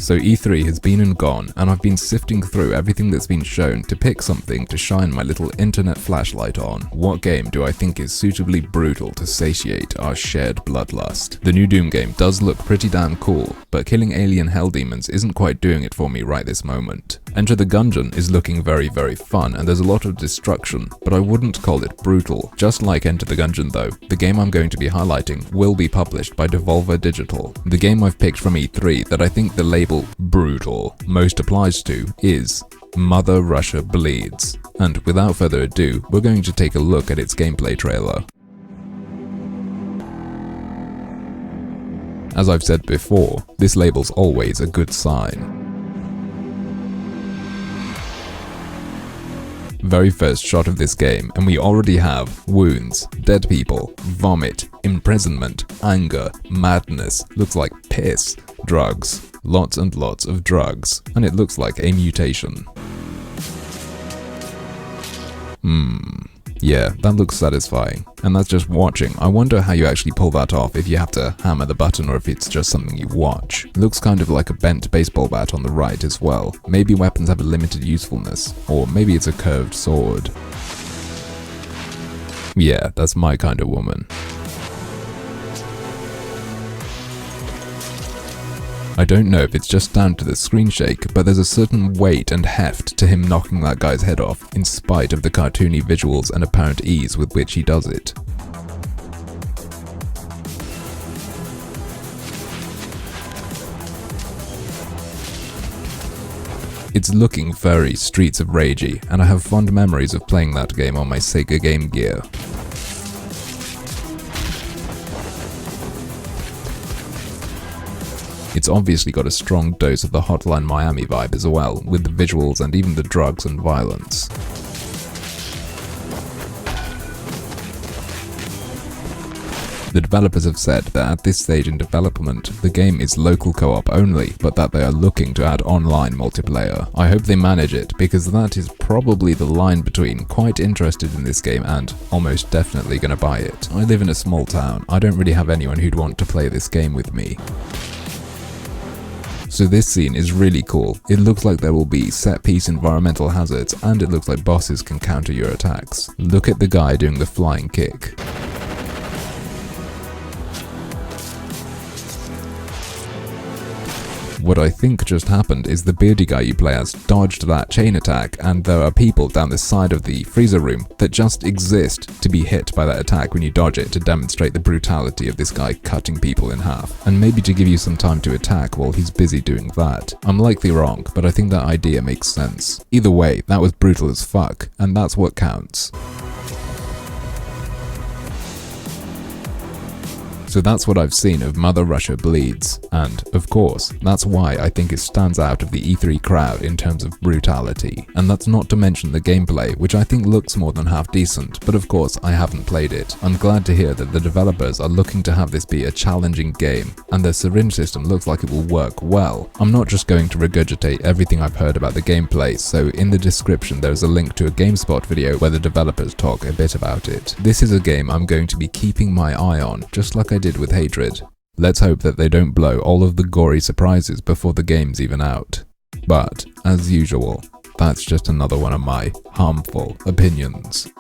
So E3 has been and gone, and I've been sifting through everything that's been shown to pick something to shine my little internet flashlight on. What game do I think is suitably brutal to satiate our shared bloodlust? The new Doom game does look pretty damn cool, but killing alien hell demons isn't quite doing it for me right this moment. Enter the Gungeon is looking very fun, and there's a lot of destruction, but I wouldn't call it brutal. Just like Enter the Gungeon though, the game I'm going to be highlighting will be published by Devolver Digital. The game I've picked from E3 that I think the label brutal most applies to is Mother Russia Bleeds. And without further ado, we're going to take a look at its gameplay trailer. As I've said before, this label's always a good sign. Very first shot of this game, and we already have wounds, dead people, vomit, imprisonment, anger, madness, looks like piss, drugs, lots and lots of drugs, and it looks like a mutation. Yeah, that looks satisfying. And that's just watching. I wonder how you actually pull that off, if you have to hammer the button or if it's just something you watch. Looks kind of like a bent baseball bat on the right as well. Maybe weapons have a limited usefulness, or maybe it's a curved sword. Yeah, that's my kind of woman. I don't know if it's just down to the screen shake, but there's a certain weight and heft to him knocking that guy's head off, in spite of the cartoony visuals and apparent ease with which he does it. It's looking very Streets of Ragey, and I have fond memories of playing that game on my Sega Game Gear. It's obviously got a strong dose of the Hotline Miami vibe as well, with the visuals and even the drugs and violence. The developers have said that at this stage in development, the game is local co-op only, but that they are looking to add online multiplayer. I hope they manage it, because that is probably the line between quite interested in this game and almost definitely gonna buy it. I live in a small town, I don't really have anyone who'd want to play this game with me. So this scene is really cool. It looks like there will be set-piece environmental hazards, and it looks like bosses can counter your attacks. Look at the guy doing the flying kick. What I think just happened is the beardy guy you play as dodged that chain attack, and there are people down the side of the freezer room that just exist to be hit by that attack when you dodge it, to demonstrate the brutality of this guy cutting people in half, and maybe to give you some time to attack while he's busy doing that. I'm likely wrong, but I think that idea makes sense. Either way, that was brutal as fuck, and that's what counts. So that's what I've seen of Mother Russia Bleeds, and, of course, that's why I think it stands out of the E3 crowd in terms of brutality. And that's not to mention the gameplay, which I think looks more than half decent, but of course I haven't played it. I'm glad to hear that the developers are looking to have this be a challenging game, and their syringe system looks like it will work well. I'm not just going to regurgitate everything I've heard about the gameplay, so in the description there's a link to a GameSpot video where the developers talk a bit about it. This is a game I'm going to be keeping my eye on, just like I did with Hatred. Let's hope that they don't blow all of the gory surprises before the game's even out. But, as usual, that's just another one of my harmful opinions.